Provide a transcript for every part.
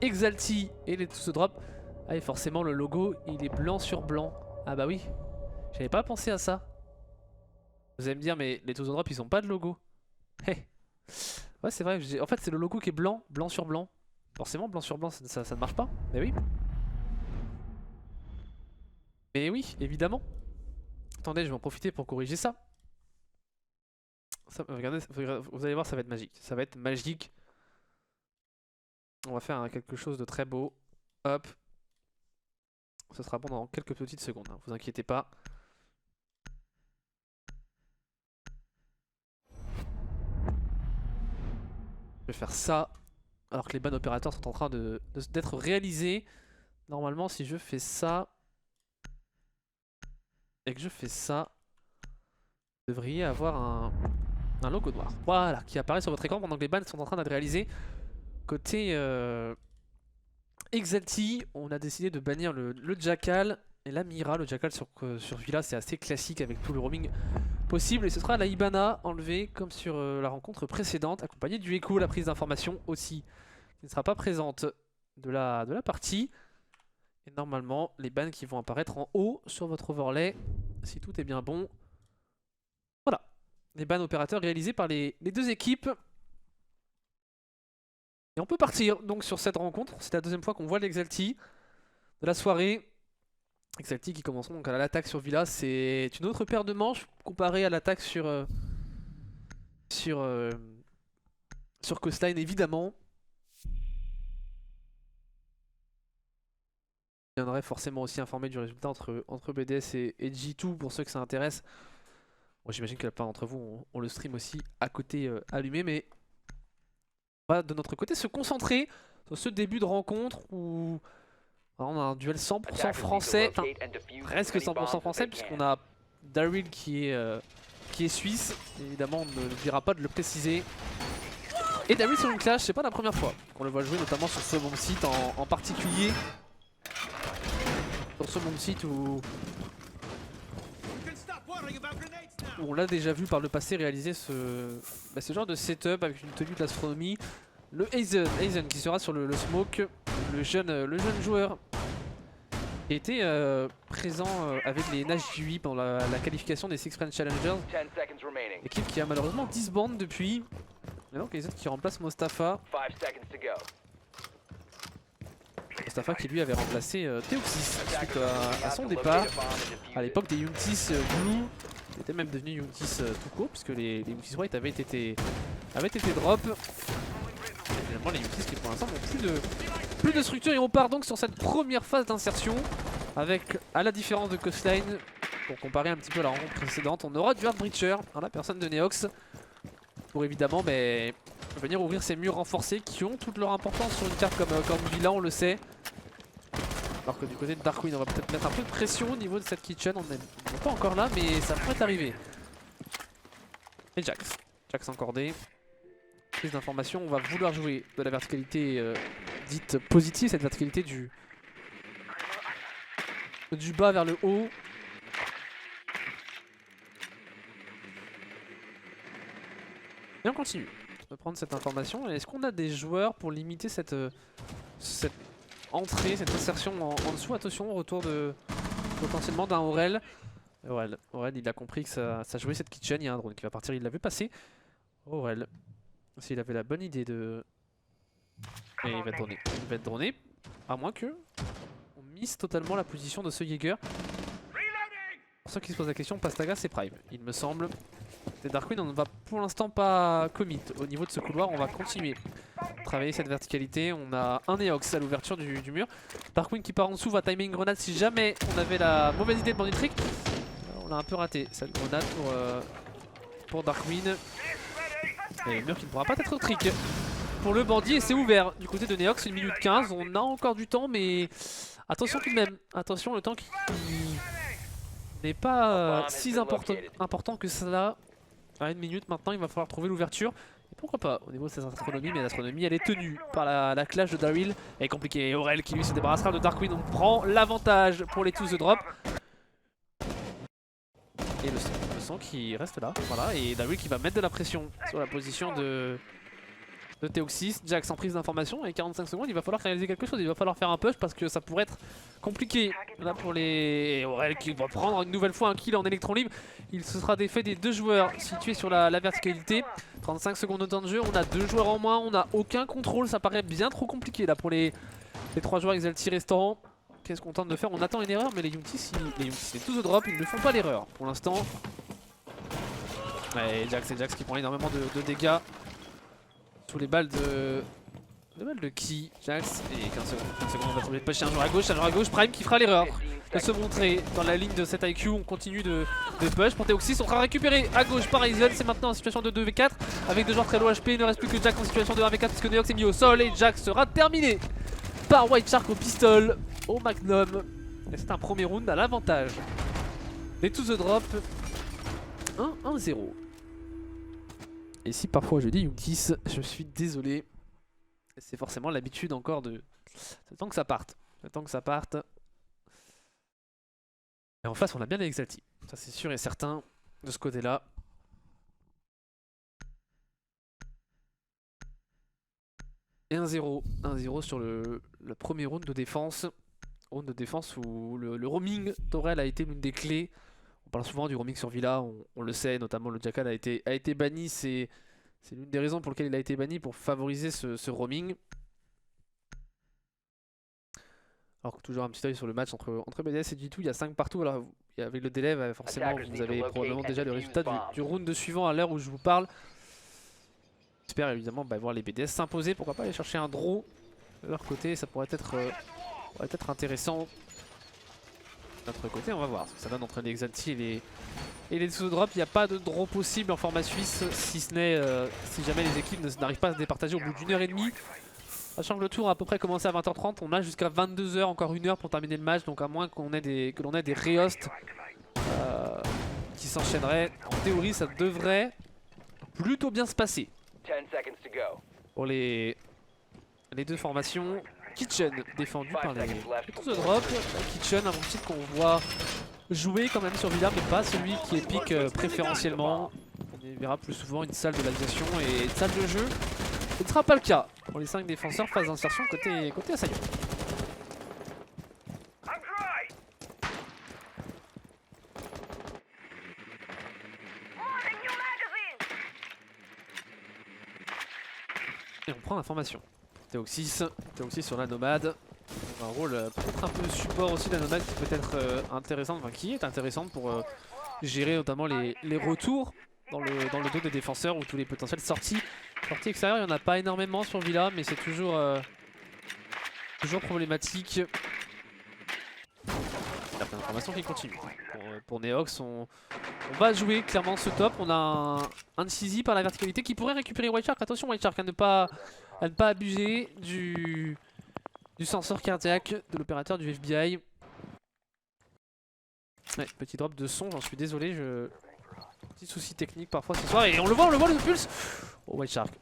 Exalti et les tous drop. Ah et forcément le logo il est blanc sur blanc. Ah bah oui, j'avais pas pensé à ça. Vous allez me dire mais les tous drop ils ont pas de logo. Hey. Ouais c'est vrai, en fait c'est le logo qui est blanc, blanc sur blanc. Forcément blanc sur blanc ça ne marche pas. Mais oui. Mais oui, évidemment. Attendez, je vais en profiter pour corriger ça. Regardez, vous allez voir, ça va être magique. Ça va être magique. On va faire quelque chose de très beau. Hop. Ce sera bon dans quelques petites secondes, hein, vous inquiétez pas. Je vais faire ça. Alors que les ban opérateurs sont en train d'être réalisés. Normalement, si je fais ça et que je fais ça, vous devriez avoir un logo noir. Voilà, qui apparaît sur votre écran pendant que les bans sont en train d'être réalisés. Côté Exalti, on a décidé de bannir le Jackal et la Mira. Le Jackal sur Villa, c'est assez classique avec tout le roaming possible. Et ce sera la Hibana enlevée comme sur la rencontre précédente, accompagnée du Echo, la prise d'information aussi, qui ne sera pas présente de la partie. Et normalement, les bans qui vont apparaître en haut sur votre overlay, si tout est bien bon. Voilà, les bans opérateurs réalisés par les deux équipes. Et on peut partir donc sur cette rencontre. C'est la deuxième fois qu'on voit l'Exalti de la soirée. Exalti qui commenceront donc à l'attaque sur Villa. C'est une autre paire de manches comparée à l'attaque sur Coastline évidemment. Je viendrai forcément aussi informer du résultat entre BDS et G2 pour ceux que ça intéresse. Bon, j'imagine que la plupart d'entre vous ont le stream aussi à côté allumé, mais on va de notre côté se concentrer sur ce début de rencontre où on a un duel 100% français, enfin presque 100% français puisqu'on a Daryl qui est suisse, évidemment on ne dira pas de le préciser. Et Daryl sur une clash, c'est pas la première fois qu'on le voit jouer, notamment sur ce bon site en particulier. Sur ce bon site où on l'a déjà vu par le passé réaliser ce genre de setup avec une tenue de l'astronomie. Le Aizen qui sera sur le smoke, le jeune joueur qui était présent avec les Nash-J8 pendant la qualification des Six Friends Challengers. Équipe qui a malheureusement disband depuis. Et donc Aizen qui remplace Mostafa. Mostafa qui lui avait remplacé Theoxys suite à son départ. À l'époque des Youngtis Blue, il était même devenu Youngtis tout court puisque les Youngtis White avaient été drop. Et finalement les Youngtis qui pour l'instant n'ont plus de structure et on part donc sur cette première phase d'insertion avec, à la différence de Coastline, pour comparer un petit peu à la rencontre précédente, on aura du Heartbreacher dans la personne de Neox pour évidemment venir ouvrir ces murs renforcés qui ont toute leur importance sur une carte comme Villa, on le sait. Alors que du côté de Darkwing, on va peut-être mettre un peu de pression au niveau de cette kitchen. On n'est pas encore là, mais ça pourrait arriver. Et Jax encordé. Prise d'information, on va vouloir jouer de la verticalité dite positive, cette verticalité du bas vers le haut. Et on continue de prendre cette information. Est-ce qu'on a des joueurs pour limiter cette entrée, cette insertion en dessous? Attention, retour potentiellement d'un Aurel. Aurel, il a compris que ça jouait cette kitchen. Il y a un drone qui va partir, il l'a vu passer. Aurel, s'il avait la bonne idée de... Et il va être droné. À moins que on mise totalement la position de ce Jäger. Pour ceux qui se posent la question, Pastaga c'est Prime, il me semble. C'est Darkwing, on ne va pour l'instant pas commit au niveau de ce couloir, on va continuer à travailler cette verticalité. On a un Neox à l'ouverture du mur. Darkwing qui part en dessous va timer une grenade si jamais on avait la mauvaise idée de bandit trick. On a un peu raté cette grenade pour Darkwing. Et le mur qui ne pourra pas être trick pour le bandit et c'est ouvert du côté de Neox, 1 minute 15. On a encore du temps mais attention tout de même. Attention, le temps qui n'est pas si important que cela. À 1 minute maintenant, il va falloir trouver l'ouverture. Et pourquoi pas au niveau de cette astronomie, mais l'astronomie elle est tenue par la clash de Daryl. Elle est compliquée. Aurel qui lui se débarrassera de Darkwing. On prend l'avantage pour les tous de drop. Et le sang qui reste là. Voilà. Et Daryl qui va mettre de la pression sur la position de de Teoxys. Jax en prise d'information et 45 secondes, il va falloir réaliser quelque chose, il va falloir faire un push parce que ça pourrait être compliqué là pour les Aurel qui va prendre une nouvelle fois un kill en électron libre. Il se sera défait des 2 joueurs situés sur la verticalité. 35 secondes de temps de jeu, on a 2 joueurs en moins, on n'a aucun contrôle, ça paraît bien trop compliqué là pour les 3 joueurs Exalti restants. Qu'est-ce qu'on tente de faire? On attend une erreur mais les Youngtis, les tous au drop, ils ne font pas l'erreur pour l'instant. Ouais, Jax qui prend énormément de dégâts sous les balles de qui Jax et 15 secondes, on va trouver de pusher un joueur à gauche, Prime qui fera l'erreur de se montrer dans la ligne de cet IQ. On continue de push pour Teoxys, on sera récupéré à gauche par Aizen. C'est maintenant en situation de 2v4 avec 2 joueurs très low HP. Il ne reste plus que Jax en situation de 1v4 puisque Neox est mis au sol et Jax sera terminé par White Shark au pistol, au magnum. Et c'est un premier round à l'avantage des To The Drop. 1-0. Et si parfois je dis Youngtis, je suis désolé. C'est forcément l'habitude encore de... J'attends que ça parte. J'attends que ça parte. Et en face on a bien les Exalti. Ça c'est sûr et certain de ce côté-là. Et 1-0. 1-0 sur le premier round de défense. Round de défense où le roaming d'Aurel a été l'une des clés. On parle souvent du roaming sur Villa, on le sait, notamment le Jackal a été banni, c'est l'une des raisons pour lesquelles il a été banni, pour favoriser ce roaming. Alors que toujours un petit œil sur le match entre BDS et G2, il y a 5 partout, alors avec le délai, forcément vous avez probablement déjà le résultat du round suivant à l'heure où je vous parle. J'espère évidemment voir les BDS s'imposer, pourquoi pas aller chercher un draw de leur côté, ça pourrait être intéressant. Notre côté, on va voir ce que ça donne entre les Exalti et les To The Drop. Il n'y a pas de draw possible en format suisse, si ce n'est si jamais les équipes n'arrivent pas à se départager au bout d'une heure et demie. Sachant que le tour a à peu près commencé à 20h30, on a jusqu'à 22h, encore 1 heure pour terminer le match, donc à moins que l'on ait des réhostes qui s'enchaîneraient, en théorie ça devrait plutôt bien se passer pour les 2 formations. Kitchen défendu par les To The Drop. Kitchen, un bon titre qu'on voit jouer quand même sur Villa, mais pas celui qui est pick préférentiellement. On y verra plus souvent une salle de l'aviation et une salle de jeu. Ce ne sera pas le cas pour les 5 défenseurs phase d'insertion côté assaillant. Et on prend l'information. Teoxys sur la nomade. Un rôle peut-être un peu support aussi de la nomade qui peut être intéressante, qui est intéressante pour gérer notamment les retours dans le dos des défenseurs ou tous les potentiels sorties extérieures. Il n'y en a pas énormément sur Villa, mais c'est toujours problématique. La pleine information qui continue. Pour Neox, on va jouer clairement ce top. On a un Cheesy par la verticalité qui pourrait récupérer White Shark. Attention White Shark à ne pas abuser du sensor cardiaque de l'opérateur du FBI. Ouais, petit drop de son, j'en suis désolé. Petit souci technique parfois ce soir. Et on le voit le pulse. Oh White Shark.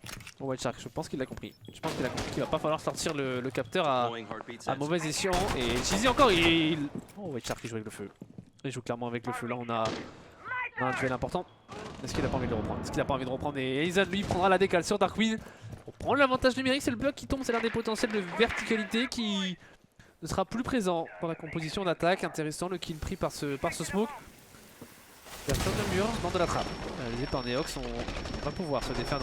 Je pense qu'il l'a compris. Je pense qu'il a compris qu'il va pas falloir sortir le capteur à mauvais escient. Et Cheesy encore, Oh White Shark il joue avec le feu. Il joue clairement avec le feu. Là on a un duel important. Est-ce qu'il a pas envie de le reprendre? Et Aizen lui prendra la décale sur Darkwing. Pour prendre l'avantage numérique, c'est le bloc qui tombe, c'est l'un des potentiels de verticalité qui ne sera plus présent dans la composition d'attaque. Intéressant le kill pris par ce smoke. Ouverture de mur, dans de la trappe. Réalisé par Neox, on va pouvoir se défaire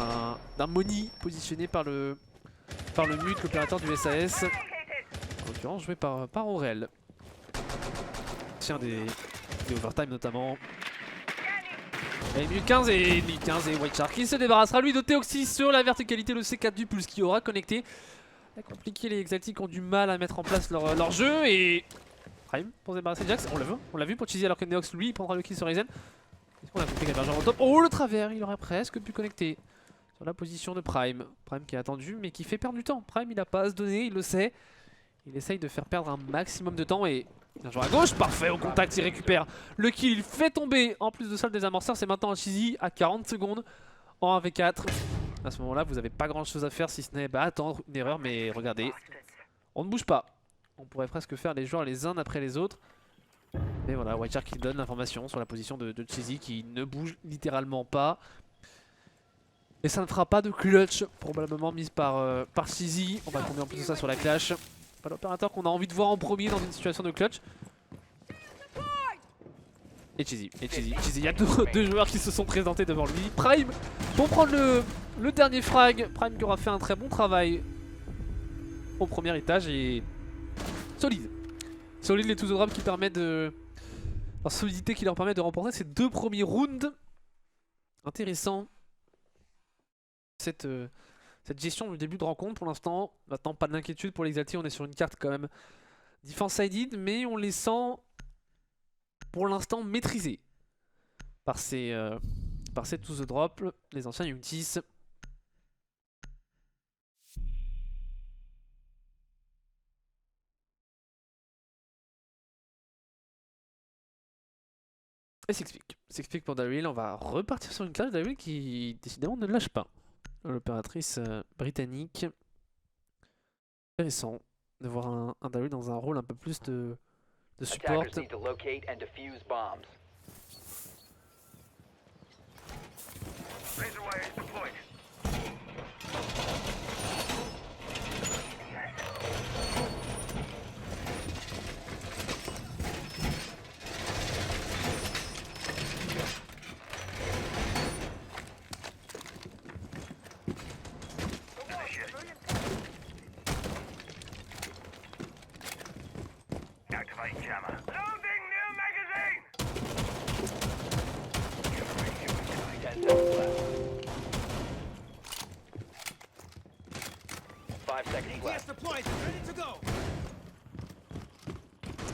d'un Moni positionné par le mute, l'opérateur du SAS. En l'occurrence joué par Aurel. Tiens des overtime notamment. Et 1015 et White Shark qui se débarrassera lui de Teoxys sur la verticalité, le C4 du Pulse qui aura connecté. C'est compliqué, les Exalti qui ont du mal à mettre en place leur jeu et Prime pour se débarrasser de Jax, on l'a vu pour Cheesy alors que Neox lui prendra le kill sur Aizen. Est-ce qu'on a compris qu'il y avait un au top? Oh le travers, il aurait presque pu connecter sur la position de Prime. Prime qui est attendu mais qui fait perdre du temps. Prime il n'a pas à se donner, il le sait. Il essaye de faire perdre un maximum de temps et un joueur à gauche, parfait, au contact, il récupère le kill, il fait tomber en plus de ça le désamorceur. C'est maintenant un Cheesy à 40 secondes en 1v4. À ce moment là vous n'avez pas grand chose à faire si ce n'est attendre une erreur, mais regardez, on ne bouge pas. On pourrait presque faire les joueurs les uns après les autres. Mais voilà, White Shark qui donne l'information sur la position de Cheesy qui ne bouge littéralement pas. Et ça ne fera pas de clutch, probablement mise par Cheesy. On va tomber en plus de ça sur la clash. Pas l'opérateur qu'on a envie de voir en premier dans une situation de clutch. Et Cheesy, il y a deux joueurs qui se sont présentés devant lui. Prime pour prendre le dernier frag. Prime qui aura fait un très bon travail au premier étage et solide. Solide les 2 drops qui permettent de... La solidité qui leur permet de remporter ces 2 premiers rounds. Intéressant. Cette gestion du début de rencontre pour l'instant. Maintenant pas d'inquiétude pour les Exalti, on est sur une carte quand même defense sided, mais on les sent pour l'instant maîtrisés par ces 2 drops, les anciens Untis. Et s'explique pour Daryl, on va repartir sur une classe Daryl qui décidément ne lâche pas. L'opératrice britannique. Intéressant de voir un Daryl dans un rôle un peu plus de support.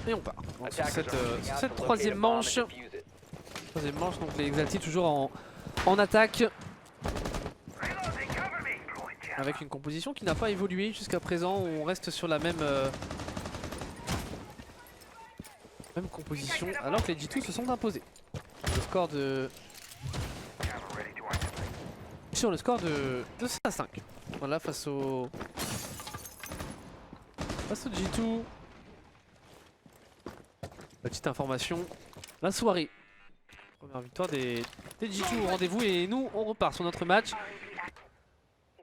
Et on part sur cette troisième manche. Donc les Exalti toujours en attaque. Avec une composition qui n'a pas évolué jusqu'à présent. On reste sur la même composition alors que les G2 se sont imposés. Sur le score de 7 à 5. Voilà, face au G2. Petite information, la soirée. Première victoire des G2 au rendez-vous et nous on repart sur notre match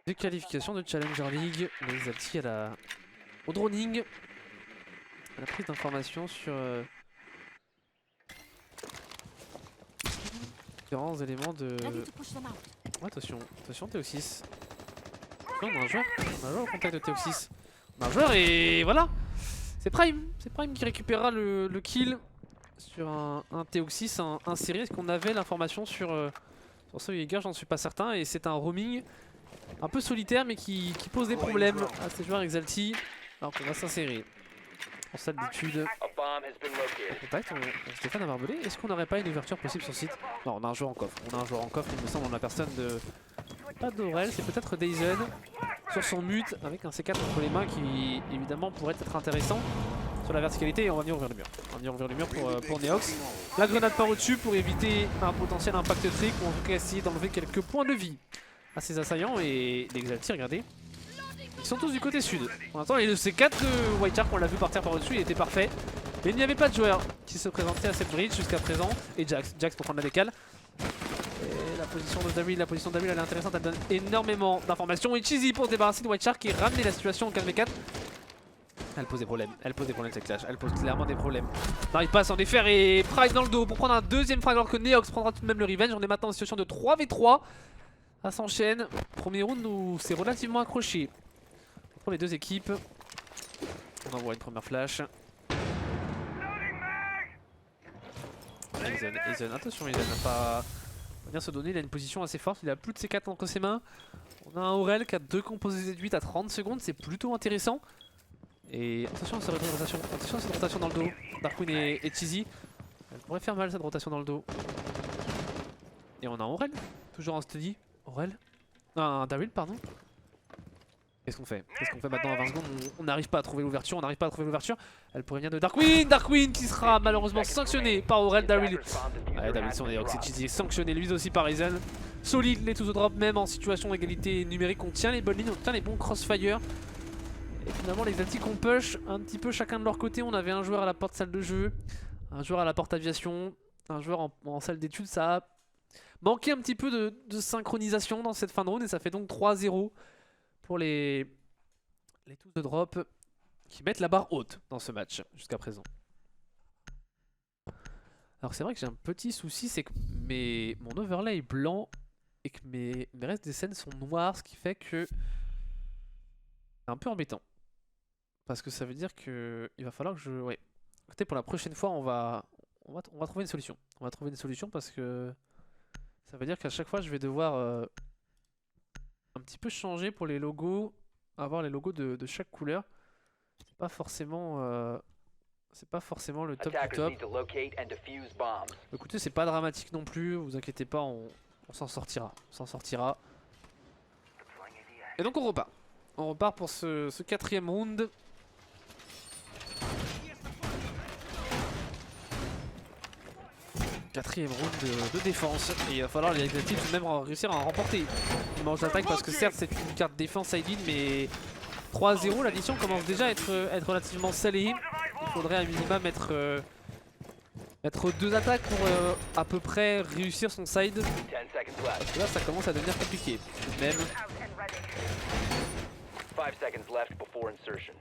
de qualification de Challenger League. Les Exalti au droning. À la prise d'informations sur différents éléments de... Oh, attention Théo6. On a un joueur au contact de Théo6. On a un joueur et voilà. C'est Prime qui récupérera le kill sur un Théo6, un série. Est-ce qu'on avait l'information sur ce Jäger? J'en suis pas certain. Et c'est un roaming un peu solitaire mais qui pose des problèmes à ces joueurs Exalti. Alors qu'on va s'insérer en salle d'études. En contact, Stéphane a barbelé. Est-ce qu'on n'aurait pas une ouverture possible sur site? Non, on a un joueur en coffre. Il me semble, on a personne de... Pas d'Aurel, c'est peut-être Dyson sur son mute avec un C4 entre les mains qui évidemment pourrait être intéressant sur la verticalité. Et on va venir ouvrir le mur. Pour Neox. La grenade part au-dessus pour éviter un potentiel impact trick ou en tout cas essayer d'enlever quelques points de vie à ses assaillants. Et les Exalti, regardez, ils sont tous du côté sud. Pour l'instant, le C4 de White Shark, on l'a vu partir par au-dessus, il était parfait. Mais il n'y avait pas de joueur qui se présentait à cette bridge jusqu'à présent. Et Jax pour prendre la décale. Et la position de Daryl, elle est intéressante, elle donne énormément d'informations. Et Cheesy pour se débarrasser de White Shark et ramener la situation en 4v4. Elle pose des problèmes cette clash, elle pose clairement des problèmes. On n'arrive pas à s'en défaire et Price dans le dos pour prendre un deuxième frag alors que Neox prendra tout de même le revenge. On est maintenant dans une situation de 3v3. Ça s'enchaîne. Premier round où c'est relativement accroché pour les deux équipes. On envoie une première flash. Aizen, attention, Aizen n'a pas venir se donner, il a une position assez forte, il a plus de C4 entre ses mains. On a un Aurel qui a 2 composés Z8 à 30 secondes, c'est plutôt intéressant. Et attention à cette rotation dans le dos. Darkwing et Cheesy, elle pourrait faire mal cette rotation dans le dos. Et on a un Aurel, toujours en steady. Aurel, un Daryl pardon. Qu'est-ce qu'on fait maintenant à 20 secondes? On n'arrive pas à trouver l'ouverture, Elle pourrait venir de Darkwing qui sera malheureusement sanctionné par Aurel. Daryl. Ouais, Daryl sur Neox et Cheesy sanctionné lui aussi par Aizen. Solide les tous drops, même en situation d'égalité numérique. On tient les bonnes lignes, on tient les bons crossfire. Et finalement les Exalti qu'on push un petit peu chacun de leur côté. On avait un joueur à la porte salle de jeu, un joueur à la porte aviation, un joueur en salle d'études. Ça a manquait un petit peu de synchronisation dans cette fin de round et ça fait donc 3-0 pour les tous de drop qui mettent la barre haute dans ce match jusqu'à présent. Alors c'est vrai que j'ai un petit souci, c'est que mon overlay est blanc et que mes restes des scènes sont noirs, ce qui fait que c'est un peu embêtant. Parce que ça veut dire que il va falloir que je... Ouais. Écoutez, pour la prochaine fois, on va trouver une solution. On va trouver une solution parce que ça veut dire qu'à chaque fois, je vais devoir un petit peu changer pour les logos, avoir les logos de chaque couleur. C'est pas forcément le top du top. Écoutez, c'est pas dramatique non plus, vous inquiétez pas, on s'en sortira. On s'en sortira. Et donc on repart. On repart pour ce quatrième round. Quatrième round de défense. Et il va falloir les Exalted tout de même réussir à en remporter. Une manche d'attaque parce que certes c'est une carte défense side-in, mais 3-0, l'addition commence déjà à être relativement salée. Il faudrait à minima mettre 2 attaques pour à peu près réussir son side. Parce que là ça commence à devenir compliqué. Tout de même. 5 seconds left before insertion.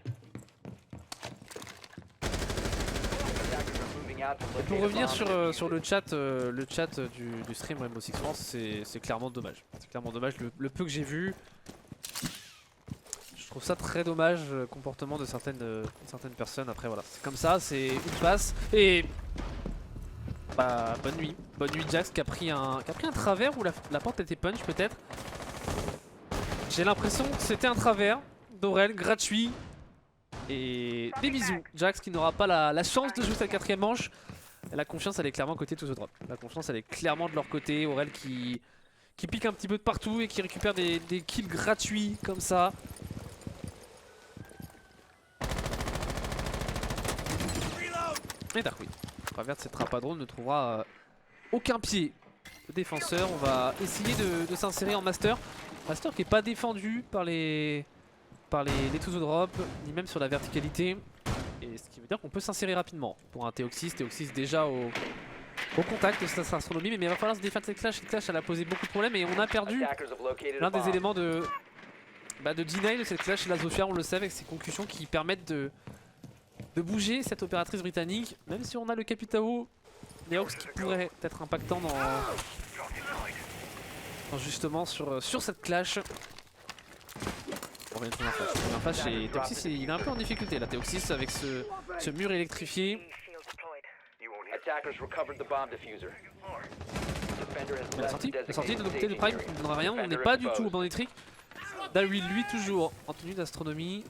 Et pour revenir sur le chat du stream Rainbow Six Siege, c'est clairement dommage. C'est clairement dommage. Le peu que j'ai vu, je trouve ça très dommage, le comportement de certaines personnes. Après voilà, c'est comme ça, c'est une passe. Et bah, bonne nuit Jax qui a pris un travers où la porte était punch peut-être. J'ai l'impression que c'était un travers d'Aurel gratuit. Et des bisous, Jax qui n'aura pas la chance de jouer cette quatrième manche. La confiance elle est clairement côté tous the drop. La confiance elle est clairement de leur côté. Aurel qui pique un petit peu de partout et qui récupère des kills gratuits comme ça. Et Darkwing, à travers cette trappe à drone, ne trouvera aucun pied. Le défenseur, on va essayer de s'insérer en master. Master qui n'est pas défendu par les tous the drop, ni même sur la verticalité. Et ce qui veut dire qu'on peut s'insérer rapidement pour un Théoxys. Théoxys déjà au contact de cette astronomie, mais il va falloir se défendre cette clash. Cette clash elle a posé beaucoup de problèmes et on a perdu l'un des éléments de deny de cette clash. La Zofia, on le sait, avec ses concussions qui permettent de bouger cette opératrice britannique. Même si on a le Capitao Neox qui pourrait être impactant justement sur cette clash. On va une première flash et Théoxys il est un peu en difficulté là. Théoxys avec ce mur électrifié. Mais la sortie de l'octet de Prime ne donnera rien, on n'est pas du tout au banc électrique. Darwin lui toujours en tenue d'astronomie.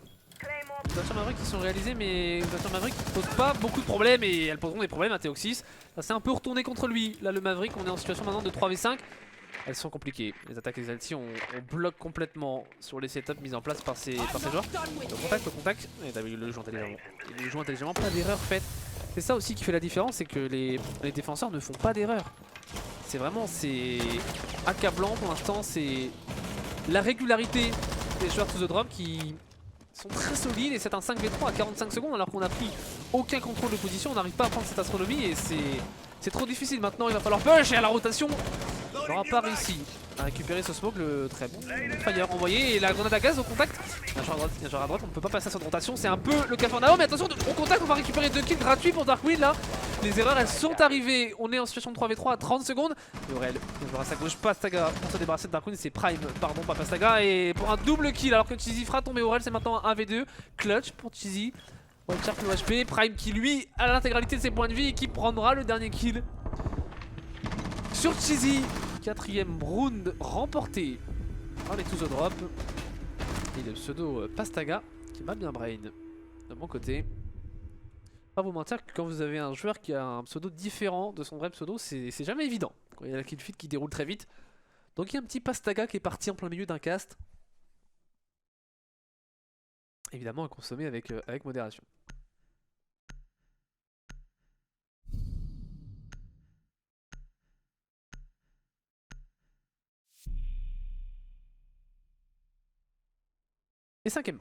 Les voitures Maverick qui sont réalisées, mais les voitures Maverick ne posent pas beaucoup de problèmes et elles poseront des problèmes à Théoxys. Ça s'est un peu retourné contre lui. Là le Maverick, on est en situation maintenant de 3v5. Elles sont compliquées. Les attaques Exalti on bloque complètement sur les setups mis en place par ces joueurs. Le contact. Et David le joue intelligemment. Il le joue intelligemment, pas d'erreur faite. C'est ça aussi qui fait la différence, c'est que les défenseurs ne font pas d'erreur. C'est vraiment accablant pour l'instant. C'est la régularité des joueurs to the drop qui sont très solides et c'est un 5v3 à 45 secondes alors qu'on n'a pris aucun contrôle de position. On n'arrive pas à prendre cette astronomie et c'est trop difficile maintenant. Il va falloir push et à la rotation. On n'aura pas réussi à récupérer ce smoke, le très bon fire envoyé et la grenade à gaz au contact. Il y a un joueur à droite, on ne peut pas passer à cette rotation, c'est un peu le Cafarnao, mais attention, au contact on va récupérer 2 kills gratuits pour Darkwing là. Les erreurs elles sont arrivées, on est en situation de 3v3 à 30 secondes. Aurel, il jouera à sa gauche, Pastaga pour se débarrasser de Darkwing, c'est Prime, pardon pas Pastaga, et pour un double kill alors que Cheesy fera tomber Aurel, c'est maintenant un 1v2, clutch pour Cheesy. One charge le HP, Prime qui lui a l'intégralité de ses points de vie et qui prendra le dernier kill sur Cheesy. Quatrième round remporté par les tous the drop. Et le pseudo Pastaga qui m'a bien brain de mon côté. Pas vous mentir que quand vous avez un joueur qui a un pseudo différent de son vrai pseudo, c'est jamais évident. Quand il y a la kill feed qui déroule très vite. Donc il y a un petit Pastaga qui est parti en plein milieu d'un cast. Évidemment à consommer avec modération. Et cinquième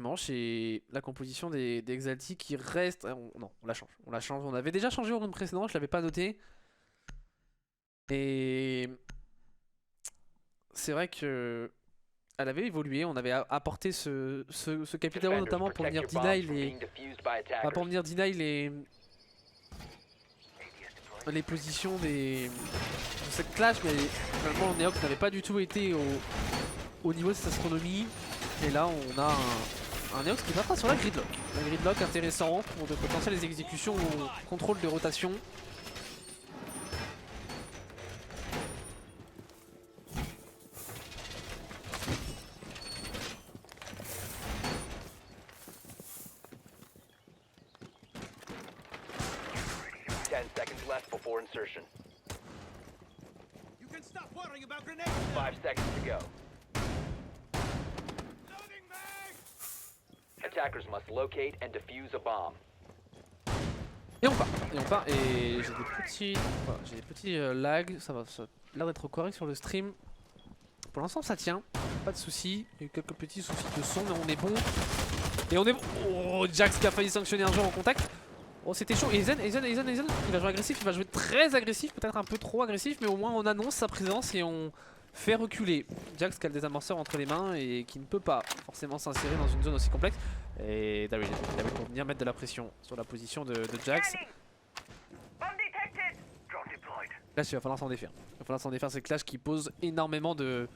manche et la composition des Exalti qui reste... non, on la change. On avait déjà changé au round précédent, je l'avais pas noté. Et c'est vrai que elle avait évolué, on avait apporté ce Capitano Defenders, notamment pour protect venir your deny bombs from les, being defused by pour attackers. venir deny les positions de cette clash, mais finalement Neox n'avait pas du tout été au niveau de cette astronomie. Et là on a un Neox qui va pas sur la gridlock. La gridlock intéressant pour de potentielles exécutions au contrôle de rotation. Left before insertion. You can stop worrying about grenades. 5 seconds to go. Loading mag. Attackers must locate and defuse a bomb. Et on part, et j'ai des petits lags, ça a l'air d'être correct sur le stream. Pour l'instant ça tient, pas de soucis, il y a eu quelques petits soucis de son mais on est bon. Et on est bon. Oh, Jax qui a failli sanctionner un joueur en contact. Oh c'était chaud, et Zen, il va jouer agressif, il va jouer très agressif, peut-être un peu trop agressif, mais au moins on annonce sa présence et on fait reculer Jax qui a le désamorceur entre les mains et qui ne peut pas forcément s'insérer dans une zone aussi complexe. Et Daryl pour venir mettre de la pression sur la position de Jax. Clash, il va falloir s'en défaire. Il va falloir s'en défaire, c'est Clash qui pose énormément de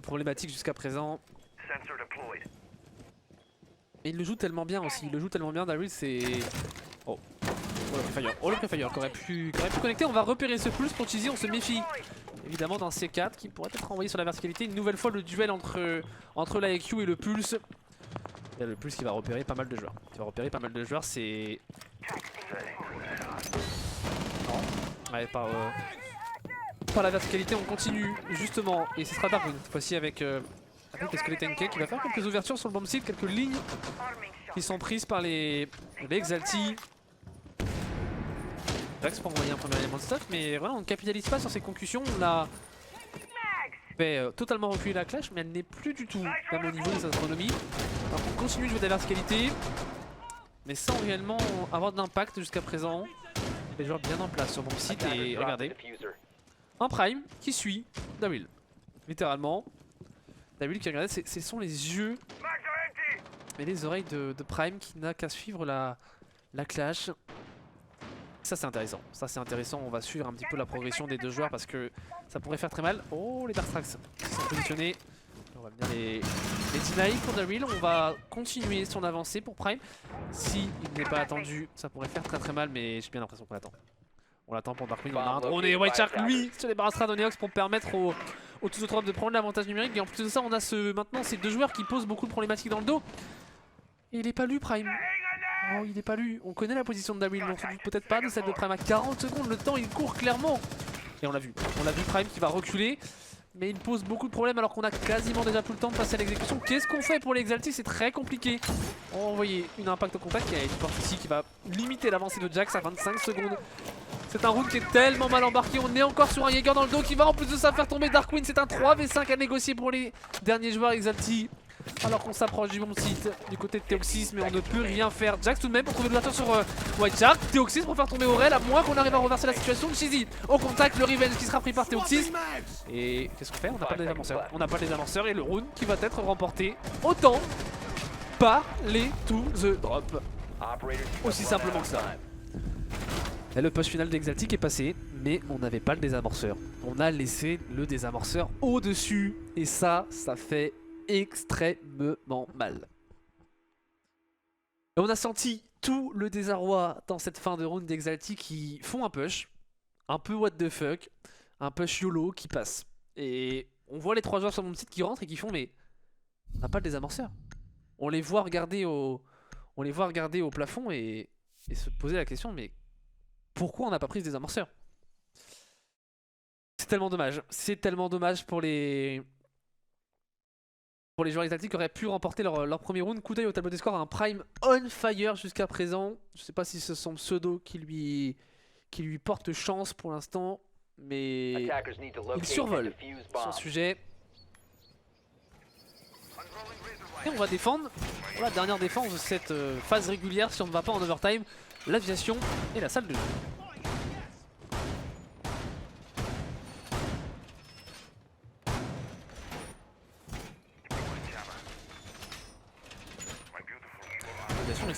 problématiques jusqu'à présent. Et il le joue tellement bien aussi, il le joue tellement bien Daryl, c'est... Oh, le Prefire qui aurait pu connecter. On va repérer ce pulse pour Cheesy, on se méfie évidemment d'un C4 qui pourrait être envoyé sur la verticalité. Une nouvelle fois le duel entre l'AQ et le pulse. Il y a le pulse qui va repérer pas mal de joueurs. C'est... Non. Ouais, par la verticalité on continue justement. Et ce sera Darwin cette fois-ci avec le Skeleton K qui va faire quelques ouvertures sur le bomb site, quelques lignes qui sont prises par les Exalti. Jax pour envoyer un premier élément de stuff, mais voilà, on ne capitalise pas sur ces concussions. On a fait totalement reculer la clash, mais elle n'est plus du tout même au niveau des astronomies. Alors on continue de jouer de la verticalité, mais sans réellement avoir d'impact jusqu'à présent. Les joueurs bien en place sur bon site et regardez. Un Prime qui suit Daryl. Littéralement. Daryl qui regardez, ce sont les yeux et les oreilles de Prime qui n'a qu'à suivre la clash. Ça c'est intéressant, on va suivre un petit peu la progression des deux joueurs parce que ça pourrait faire très mal. Oh les Darkstrax qui sont positionnés. On va venir les deny pour Daryl, on va continuer son avancée pour Prime. Si il n'est pas attendu, ça pourrait faire très mal mais j'ai bien l'impression qu'on l'attend. On l'attend pour Darkwing, on a un drone et White Shark lui se débarrassera d'Oneox pour permettre aux tous autres de prendre l'avantage numérique. Et en plus de ça on a maintenant ces deux joueurs qui posent beaucoup de problématiques dans le dos. Et il est pas lu Prime. Oh il est pas lu, on connaît la position de Daryl, mais on se doute peut-être pas de celle de Prime à 40 secondes, le temps il court clairement. Et on l'a vu Prime qui va reculer, mais il pose beaucoup de problèmes alors qu'on a quasiment déjà plus le temps de passer à l'exécution. Qu'est-ce qu'on fait pour les Exalti? C'est très compliqué. On va envoyer une impact au contact, il y a une porte ici qui va limiter l'avancée de Jax à 25 secondes. C'est un round qui est tellement mal embarqué, on est encore sur un Jaeger dans le dos qui va en plus de ça faire tomber Darkwing. C'est un 3v5 à négocier pour les derniers joueurs Exalti. Alors qu'on s'approche du bon site du côté de Théoxys, mais on ne peut rien faire. Jax tout de même pour trouver l'ouverture sur White Shark. Théoxys pour faire tomber Aurel, à moins qu'on arrive à renverser la situation. Cheesy au contact, le revenge qui sera pris par Théoxys. Et qu'est-ce qu'on fait? On n'a pas de désamorceur. On n'a pas de désamorceur et le round qui va être remporté autant par les to the drop. Aussi simplement que ça. Et le push final d'Exaltic est passé, mais on n'avait pas le désamorceur. On a laissé le désamorceur au-dessus. Et ça fait extrêmement mal. Et on a senti tout le désarroi dans cette fin de round d'Exalti qui font un push, un peu what the fuck, un push YOLO qui passe. Et on voit les trois joueurs sur mon site qui rentrent et qui font mais on n'a pas le désamorceur. On les voit regarder au plafond et se poser la question mais pourquoi on n'a pas pris ce désamorceur? C'est tellement dommage pour les joueurs Exalti qui auraient pu remporter leur premier round. Coup d'œil au tableau des scores, un Prime on fire jusqu'à présent. Je sais pas si c'est son pseudo qui lui porte chance pour l'instant, mais il survole son sujet. Et on va défendre, voilà, dernière défense de cette phase régulière si on ne va pas en overtime, l'aviation et la salle de jeu.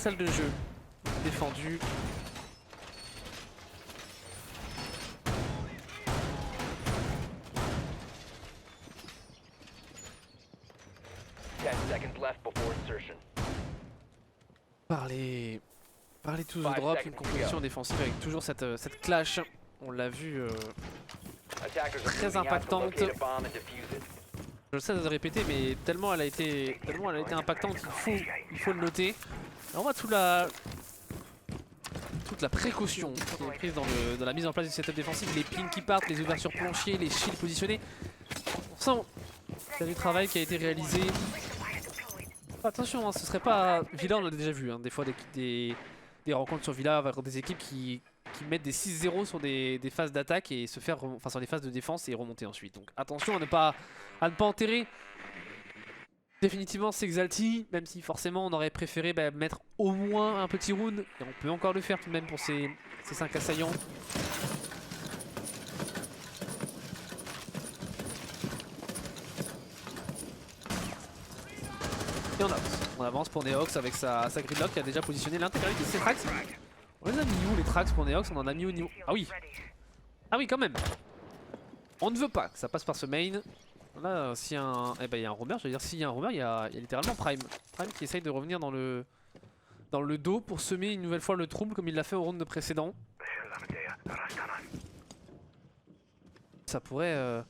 salle de jeu défendue. Seconds left before insertion. Par les tous Five drop, seconds une to composition go. défensive avec toujours cette clash. On l'a vu, Attackers are Très moving out to impactante. locate a bomb and defuse it. je le sais de répéter, mais tellement elle a été impactante, il faut le noter. Et on voit toute la précaution qui est prise dans la mise en place du setup défensif, les pings qui partent, les ouvertures planchers, les shields positionnés. On sent qu'il y a du travail qui a été réalisé. Attention, hein, ce serait pas... Villa, on l'a déjà vu, hein, des fois des rencontres sur Villa avec des équipes qui mettent des 6-0 sur des phases d'attaque et se faire, enfin sur les phases de défense et remonter ensuite. Donc attention à ne pas enterrer définitivement Sexalty, même si forcément on aurait préféré mettre au moins un petit round. Et on peut encore le faire tout de même pour ces 5 assaillants. Et on avance pour Neox avec sa gridlock qui a déjà positionné l'intégralité de ses tracks. On les a mis où les tracks pour Neox? On en a mis au niveau... Ah oui! Ah oui quand même! On ne veut pas que ça passe par ce main. Là s'il y a un... Eh ben il y a un roamer, je veux dire s'il y a un roamer il y a littéralement Prime. Prime qui essaye de revenir dans le dos pour semer une nouvelle fois le trouble comme il l'a fait au round précédent. Ça pourrait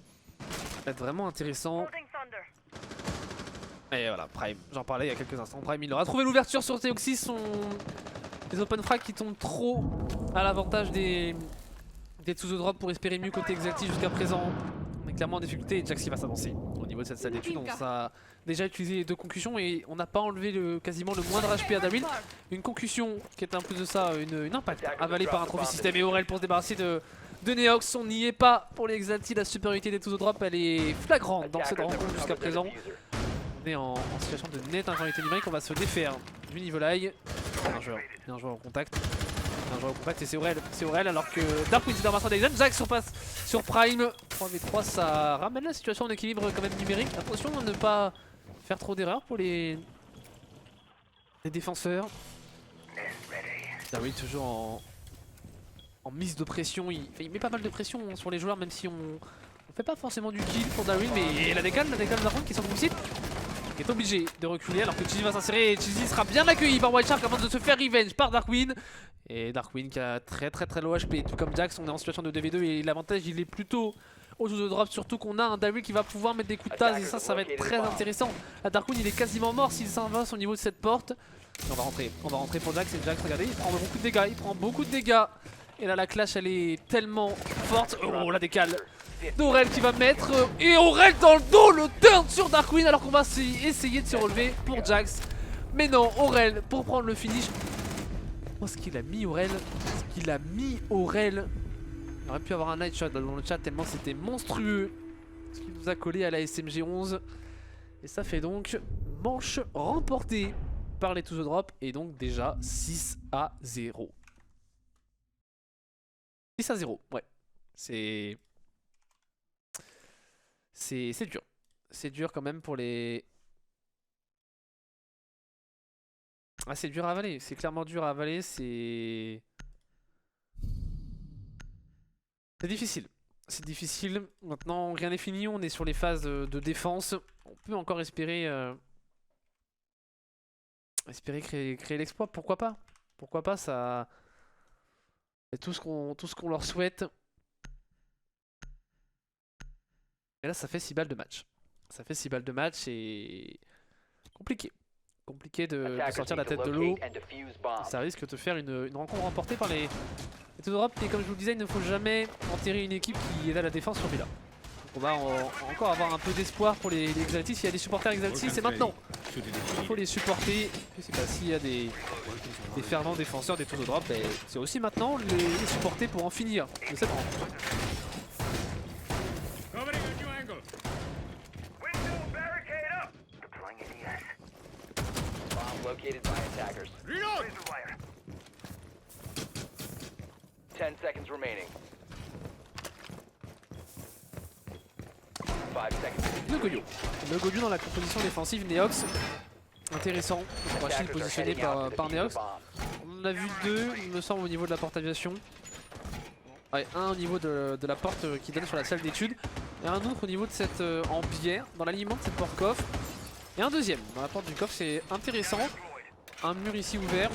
être vraiment intéressant. Et voilà, Prime, j'en parlais il y a quelques instants. Prime, il aura trouvé l'ouverture sur Teoxys, les open frags qui tombent trop à l'avantage des Tsuzo Drop pour espérer mieux côté Exalty jusqu'à présent. On est clairement en difficulté et Jaxi va s'avancer. Au niveau de cette salle d'études, on a déjà utilisé les 2 concussions et on n'a pas enlevé quasiment le moindre HP à Darwin. Une concussion qui est en plus de ça une impact avalée par un trophy système et Aurel pour se débarrasser de Neox. On n'y est pas pour les Exalty, la supériorité des Tsuzo Drop elle est flagrante dans cette rencontre jusqu'à présent. On est en situation de nette infériorité numérique, on va se défaire du niveau live. Bien joueur en contact. Bien joueur en contact et c'est Aurel alors que Darkwing est en des Jax surpasse sur Prime. 3v3 ça ramène la situation en équilibre quand même numérique. Attention à ne pas faire trop d'erreurs pour les défenseurs. Darwin toujours en mise de pression, il met pas mal de pression sur les joueurs même si on fait pas forcément du kill pour Darwin mais la décale Darwin qui s'en profite. Qui est obligé de reculer alors que Cheesy va s'insérer et Cheesy sera bien accueilli par White Shark avant de se faire revenge par Darkwing. Et Darkwing qui a très low HP, tout comme Jax, on est en situation de 2v2 et l'avantage il est plutôt au jeu de drop, surtout qu'on a un Darwin qui va pouvoir mettre des coups de tasse et ça va être très intéressant. La Darkwing il est quasiment mort s'il s'invase au niveau de cette porte. Et on va rentrer pour Jax et Jax, regardez, il prend beaucoup de dégâts, Et là la clash elle est tellement forte. Oh la décale d'Aurel qui va mettre et Aurel dans le dos, le turn sur Darkwing alors qu'on va essayer de se relever pour Jax. Mais non, Aurel pour prendre le finish. Oh ce qu'il a mis Aurel, Il aurait pu avoir un night shot dans le chat tellement c'était monstrueux ce qu'il nous a collé à la SMG 11. Et ça fait donc manche remportée par les Tsuzo Drop et donc déjà 6-0. 6-0, ouais. C'est dur. C'est dur quand même pour les... Ah c'est dur à avaler, c'est clairement dur à avaler, c'est difficile. C'est difficile. Maintenant rien n'est fini, on est sur les phases de défense. On peut encore espérer créer l'exploit, pourquoi pas. Pourquoi pas, ça... C'est tout ce qu'on leur souhaite. Et là ça fait 6 balles de match. Ça fait 6 balles de match et... Compliqué. Compliqué de sortir la tête de l'eau. Ça risque de te faire une rencontre remportée par les Tsuzo Drop. Et comme je vous le disais, il ne faut jamais enterrer une équipe qui est à la défense sur Villa. Donc on va encore avoir un peu d'espoir pour les Exalty. S'il y a des supporters Exalty, c'est maintenant. Il faut les supporter. S'il y a des fervents défenseurs des Tsuzo Drop, c'est aussi maintenant les supporter pour en finir de cette rencontre. Located by attackers. Reload! 10 seconds remaining. 5 seconds. Le Goyo dans la composition défensive, Neox intéressant. Pour Achille Attackers are positionné heading out to par defuse a Neox. bomb. On en a vu deux, il me semble, au niveau de la porte aviation. Ouais, un au niveau de la porte qui donne sur la salle d'études. Et un autre au niveau de cette en biais, dans l'aliment de cette porte coffre. Et un deuxième dans la porte du coffre, c'est intéressant. Un mur ici ouvert,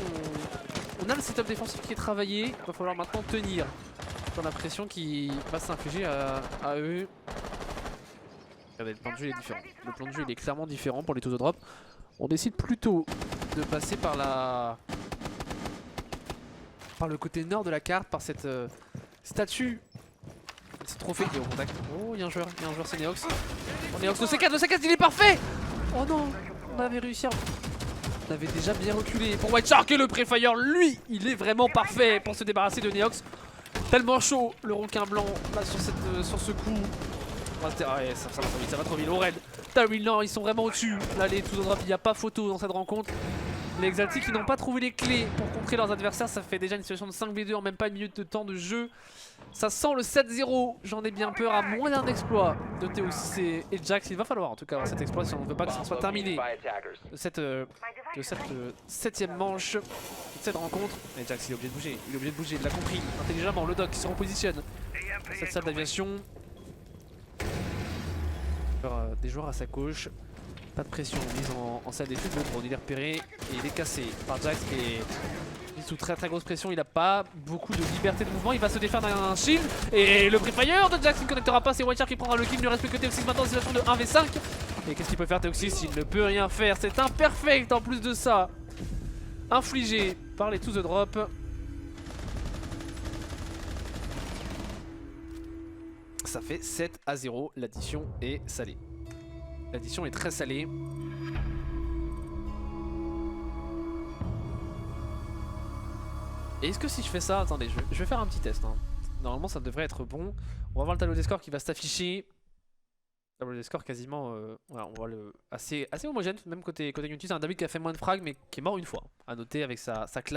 on a le setup défensif qui est travaillé. Il va falloir maintenant tenir dans la pression qui va s'infliger à eux. Regardez, le plan de jeu est différent. Le plan de jeu il est clairement différent pour les Tozo Drop. On décide plutôt de passer par le côté nord de la carte, par cette statue. Ce trophée qui est au contact. Oh, il y a un joueur, c'est Neox. Oh, Neox, le C4, il est parfait. Oh non, on avait réussi à... On avait déjà bien reculé pour White Shark et le Prefire, lui, il est vraiment parfait pour se débarrasser de Neox. Tellement chaud, le ronquin blanc, là, sur ce coup. Ouais, ça va trop vite. Aurel, Tyrell, non, ils sont vraiment au-dessus. Là, les Tozo Drop, il n'y a pas photo dans cette rencontre. Les Exalti qui n'ont pas trouvé les clés pour contrer leurs adversaires, ça fait déjà une situation de 5v2 en même pas une minute de temps de jeu. Ça sent le 7-0, j'en ai bien peur, à moins d'un exploit de Théo6 et Jax. Il va falloir en tout cas avoir cet exploit si on ne veut pas que ça soit terminé By attackers. de cette 7ème manche, de cette rencontre. Et Jax il est obligé de bouger, il l'a compris intelligemment. Le Doc qui se repositionne dans cette salle d'aviation. Des joueurs à sa gauche. Pas de pression mise en salle d'études, le drone il est repéré et il est cassé par Jax qui est mis sous très grosse pression, il n'a pas beaucoup de liberté de mouvement, il va se défaire d'un shield et le Prefire de Jax qui ne connectera pas, c'est White Shark qui prendra le kill, il ne reste plus que Théo6 maintenant dans une situation de 1v5. Et qu'est-ce qu'il peut faire Théo6? Il ne peut rien faire, c'est imperfect en plus de ça. Infligé par les Tozo Drop. Ça fait 7-0, l'addition est salée. L'addition est très salée. Et est-ce que si je fais ça, attendez, je vais faire un petit test. Hein. Normalement ça devrait être bon. On va voir le tableau des scores qui va s'afficher. Tableau des scores quasiment, voilà, on voit le assez homogène, même côté Unity. C'est un David qui a fait moins de frags mais qui est mort une fois. À noter avec sa clash.